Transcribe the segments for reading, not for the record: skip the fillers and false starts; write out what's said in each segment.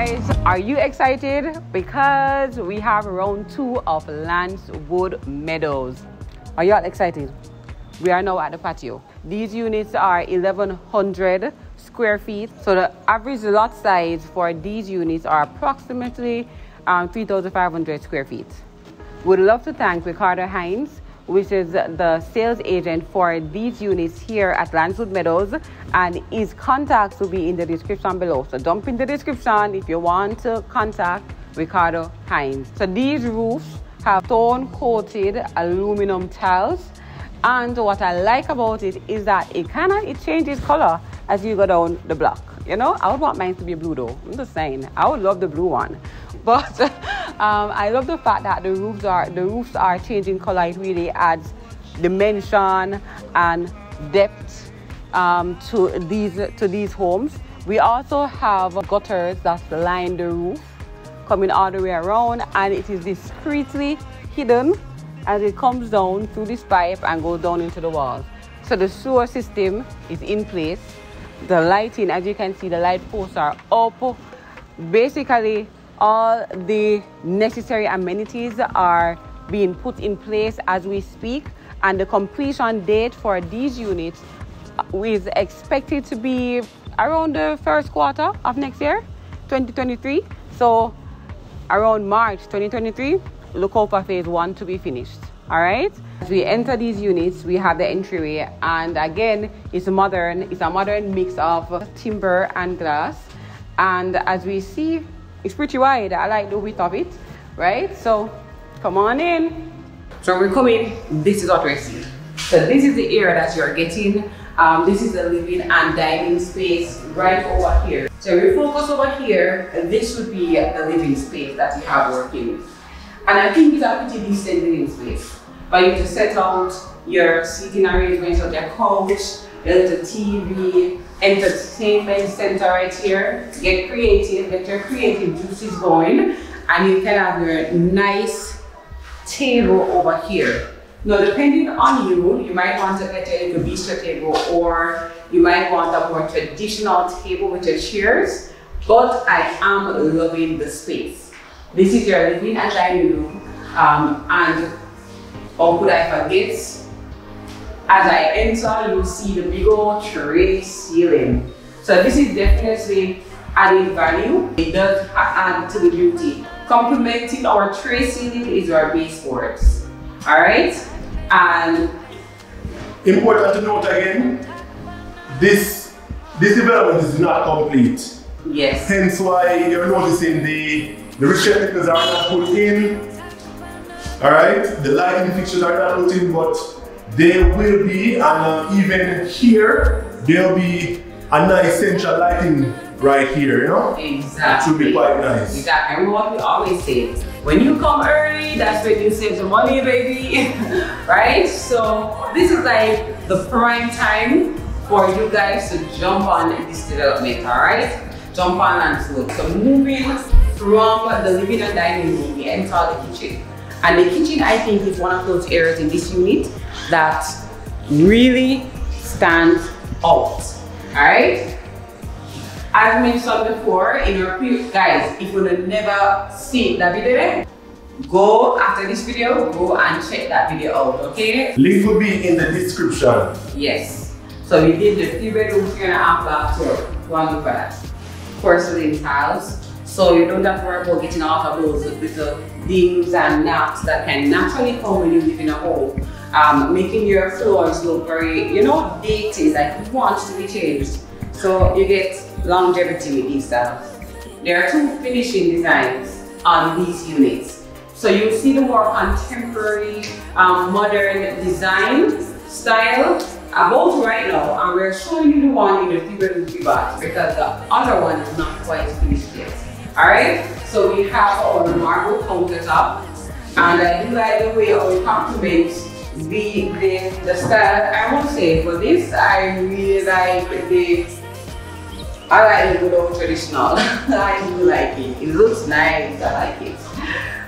Guys, are you excited? Because we have round 2 of Lancewood Meadows. Are you all excited? We are now at the patio. These units are 1,100 square feet. So the average lot size for these units are approximately 3,500 square feet. We'd love to thank Ricardo Hines, which is the sales agent for these units here at Lancewood Meadows, and his contacts will be in the description below. So dump in the description if you want to contact Ricardo Hines. So these roofs have stone coated aluminum tiles, and what I like about it is that it changes color as you go down the block. You know, I would want mine to be blue though. I'm just saying, I would love the blue one. But I love the fact that the roofs are changing color. It really adds dimension and depth to these homes. We also have gutters that line the roof, coming all the way around, and it is discreetly hidden as it comes down through this pipe and goes down into the walls. So the sewer system is in place. The lighting, as you can see, the light posts are up. Basically, all the necessary amenities are being put in place as we speak, and the completion date for these units is expected to be around the first quarter of next year, 2023. So around March 2023, look out for phase 1 to be finished. All right, as we enter these units, we have the entryway, and again, it's a modern mix of timber and glass. And as we see, it's pretty wide. I like the width of it, right? So come on in. So we're coming, this is what we're seeing. So this is the area that you're getting. This is the living and dining space right over here. So we focus over here, and this would be the living space that you have working. And I think it's a pretty decent living space. For you to set out your seating arrangements of your couch, your little TV, entertainment center right here. Get creative, get your creative juices going, and you can have your nice table over here. Now, depending on you, you might want to get your little bistro table, or you might want a more traditional table with your chairs, but I am loving the space. This is your living and dining room, and how could I forget? As I enter, you see the big old tray ceiling. So this is definitely adding value. It does add to the beauty. Complementing our tray ceiling is our baseboards. All right, and important to note again, this development is not complete. Yes. Hence why you're noticing the receptacles are not put in. All right, the lighting fixtures are not put in, but they will be, and even here, there'll be a nice central lighting right here, you know? Exactly. It should be quite nice. Exactly. And what we always say, when you come early, that's when you save some money, baby. Right? So this is like the prime time for you guys to jump on this development, all right? Jump on Lancewood. So moving from the living and dining room, we enter the kitchen. And the kitchen, I think, is one of those areas in this unit that really stands out. Alright? As mentioned before in our previous, guys, if you have never seen that video, go after this video, go and check that video out, okay? Link will be in the description. Yes. So we did the 3-bedroom, 3.5 bathroom. Go and look for that. Porcelain tiles. So you don't have to worry about getting out of those little dings and knocks that can naturally come when you live in a home. Making your floors look very, you know, dated, like you want to be changed. So you get longevity with these styles. There are 2 finishing designs on these units. So you see the more contemporary, modern design style about right now, and we're showing you the one in the 3-bedroom, 3-bath because the other one is not quite finished yet. Alright, so we have our marble countertop, and I do like the way we complement the style. I will say for this, I really like the good old traditional. I do like it. It looks nice. I like it.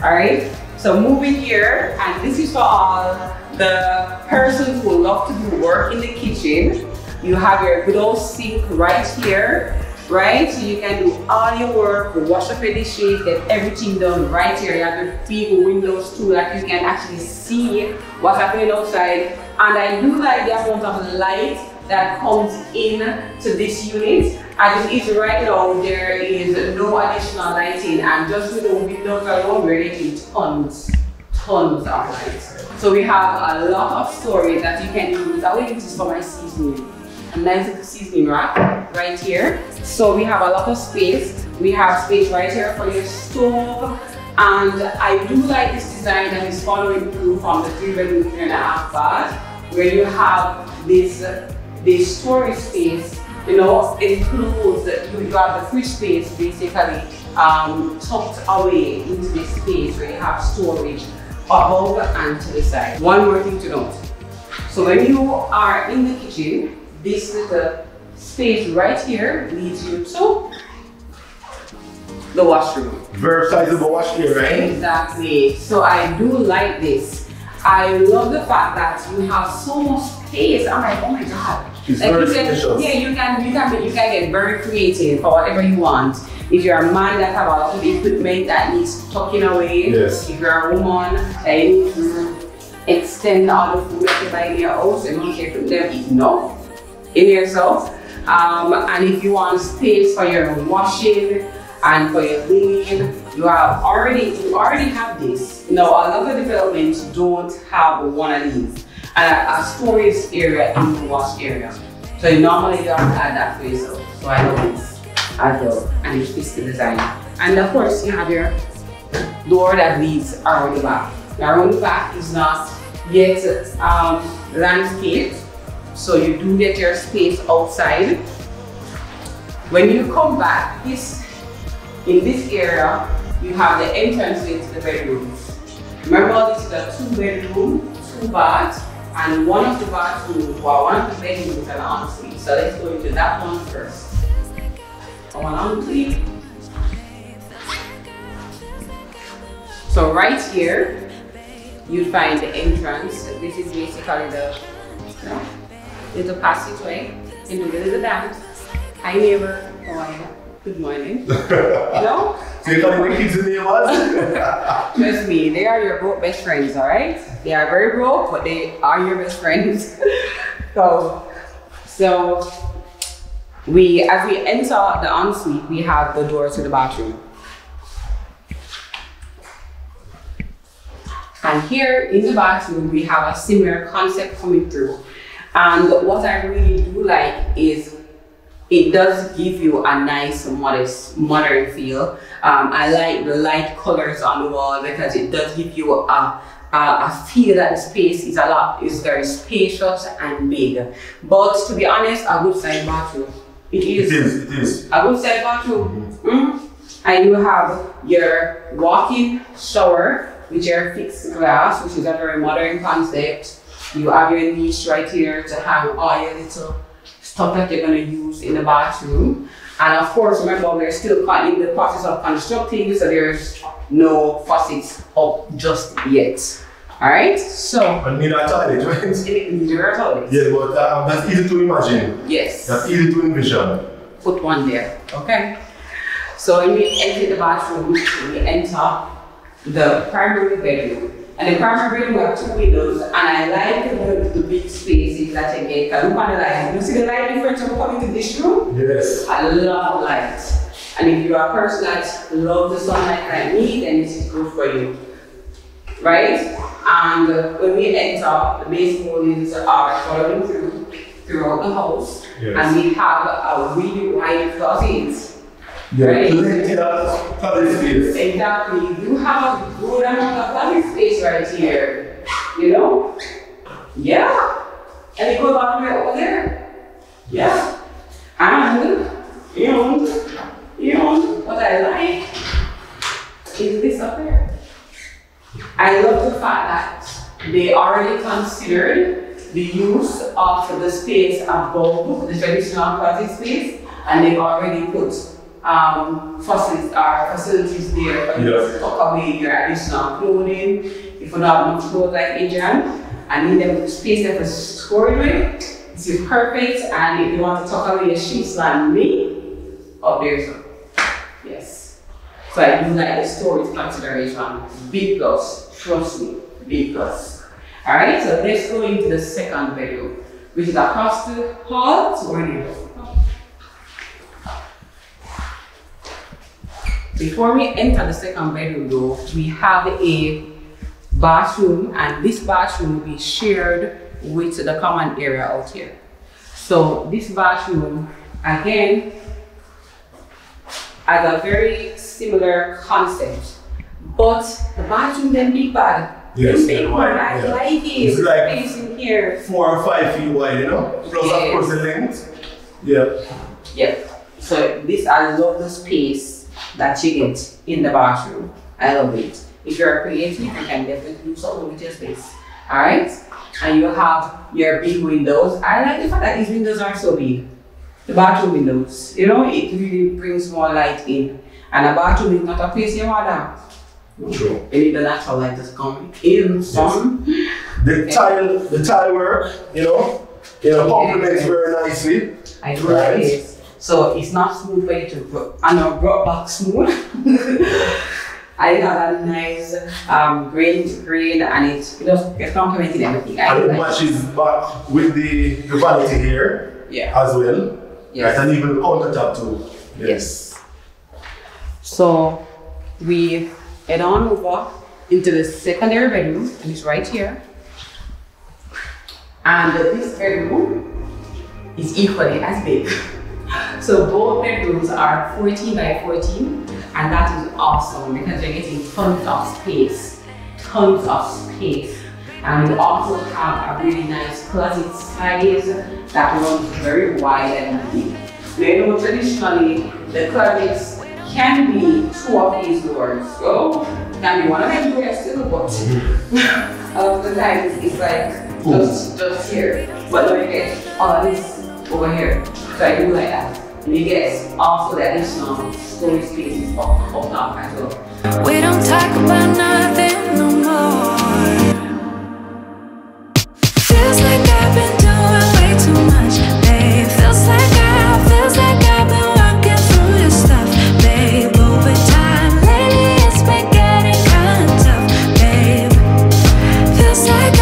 Alright, so moving here, and this is for all the persons who love to do work in the kitchen. You have your good old sink right here. right? So you can do all your work, wash up your dishes, get everything done right here. You have the big windows too that you can actually see what's happening outside. And I do like the amount of light that comes in to this unit. As it is right now, there is no additional lighting, and just with the windows alone, we're getting tons of light. So we have a lot of storage that you can use. I will use this for my seasoning. A nice little seasoning rack right here. So we have a lot of space. We have space right here for your stove. And I do like this design that is following through from the 3-bedroom, 3.5 bath, where you have this storage space. You know, it includes, you have the fridge space basically tucked away into this space where you have storage above and to the side. One more thing to note. So when you are in the kitchen, this little space right here leads you to the washroom. Very sizable wash here, right? Exactly. So I do like this. I love the fact that you have so much space. I'm like, oh my god. It's like very special. Yeah, you can get very creative for whatever you want. If you're a man that have a lot of equipment that needs tucking away, yes. If you're a woman that needs to extend all the food that you buy in your house and you can put them enough in yourself. And if you want space for your washing and for your linen, you already have this. Now, a lot of developments don't have one of these. And a storage area in the wash area. So you normally don't add that for yourself. So I love this as well. And it's fiscal design. And of course, you have your door that leads around the back. Now, around the back is not yet landscaped. So you do get your space outside. When you come back, in this area, you have the entrance into the bedrooms. Remember, this is a 2-bedroom, 2-bath, and one of the bathrooms, well, one of the bedrooms is an ensuite. So let's go into that one first. One ensuite. So right here, you find the entrance. This is basically the passageway into the little dance. Hi neighbor, how are you? Good morning. No? So you're calling the kids the neighbors? Trust me, they are your broke best friends, alright? They are very broke, but they are your best friends. So as we enter the ensuite, we have the door to the bathroom. And here in the bathroom, we have a similar concept coming through. And what I really do like is it does give you a nice, modest, modern feel. I like the light colors on the wall because it does give you a feel that the space is very spacious and big. But to be honest, a good size bathroom. It is. A good size bathroom. And you have your walk-in shower with your fixed glass, which is a very modern concept. You have your niche right here to hang all your little stuff that you're going to use in the bathroom. And of course, remember, we're still in the process of constructing, so there's no faucets up just yet. Alright, so. And need a toilet, right? Need a toilet. Yeah, but that's easy to imagine. Yes. That's easy to envision. Put one there, okay? So when we enter the bathroom, we enter the primary bedroom. And the primary bedroom, we have 2 windows, and I like the big spaces that you get. Look on the light. You see the light difference when coming to this room? Yes. I love light. And if you're a person that loves the sunlight like me, then this is good for you. Right? And when we enter, the base moldings are following throughout the house. Yes. And we have a really wide closet. Yeah, right? Plenty of closet space. Exactly. You have a good amount of closet space right here. You know? Yeah. And it goes all the way over there. Yeah. And what I like is this up there. I love the fact that they already considered the use of the space above the traditional closet space, and they've already put facilities there for you to tuck away your additional clothing. If you don't have enough clothes like Adrian, and need them space there for storage with, this is perfect. And if you want to tuck away your sheets like me, up there, so yes. So I do like the storage consideration. Big plus, trust me, big plus. Alright, so let's go into the second bedroom, which is across the hall. So we're here. Before we enter the second bedroom though, we have a bathroom, and this bathroom will be shared with the common area out here. So this bathroom, again, has a very similar concept, but the bathroom then big bad. Yes, big one. I like it. It's like space in here. 4 or 5 feet wide, you know? Plus of course the length. Yeah. Yep. So this, I love the space that you get in the bathroom. I love it. If you're creative, you can definitely do something with your space. Alright? And you have your big windows. I like the fact that these windows are so big. The bathroom windows. You know, it really brings more light in. And a bathroom is not a place you want that. True. You need the natural light to come in. Some. The tile work, you know, complements very nicely. I do like it. So it's not smooth for you to brought back smooth. I got a nice green, and it's complementing everything. And it matches back with the vanity here as well. Yes. Right, and even the countertop too. Yes. So we head on over into the secondary bedroom, and it's right here. And this bedroom is equally as big. So both bedrooms are 14 by 14, and that is awesome because you're getting tons of space. And we also have a really nice closet size that runs very wide and deep. You know, traditionally the closets can be 2 of these doors. So it can be one of them doors still, but a lot of the times it's like just here. But then you get all of this over here. So I do like that. And you get also the additional storage spaces up top as well. We don't talk about nothing no more. Feels like I've been doing way too much, babe. Feels like I've been walking through your stuff, babe. Over time, lately it's been getting kind of tough, babe. Feels like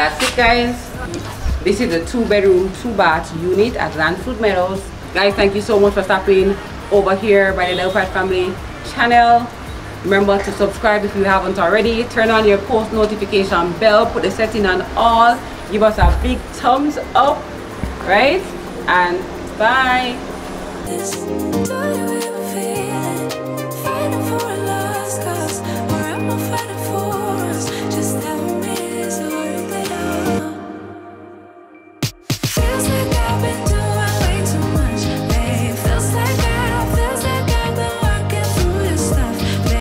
That's it, guys. This is a 2-bedroom, 2-bath unit at Lancewood Meadows. Guys, thank you so much for stopping over here by the Delpratt Family channel. Remember to subscribe if you haven't already. Turn on your post notification bell. Put the setting on all. Give us a big thumbs up, right? And bye.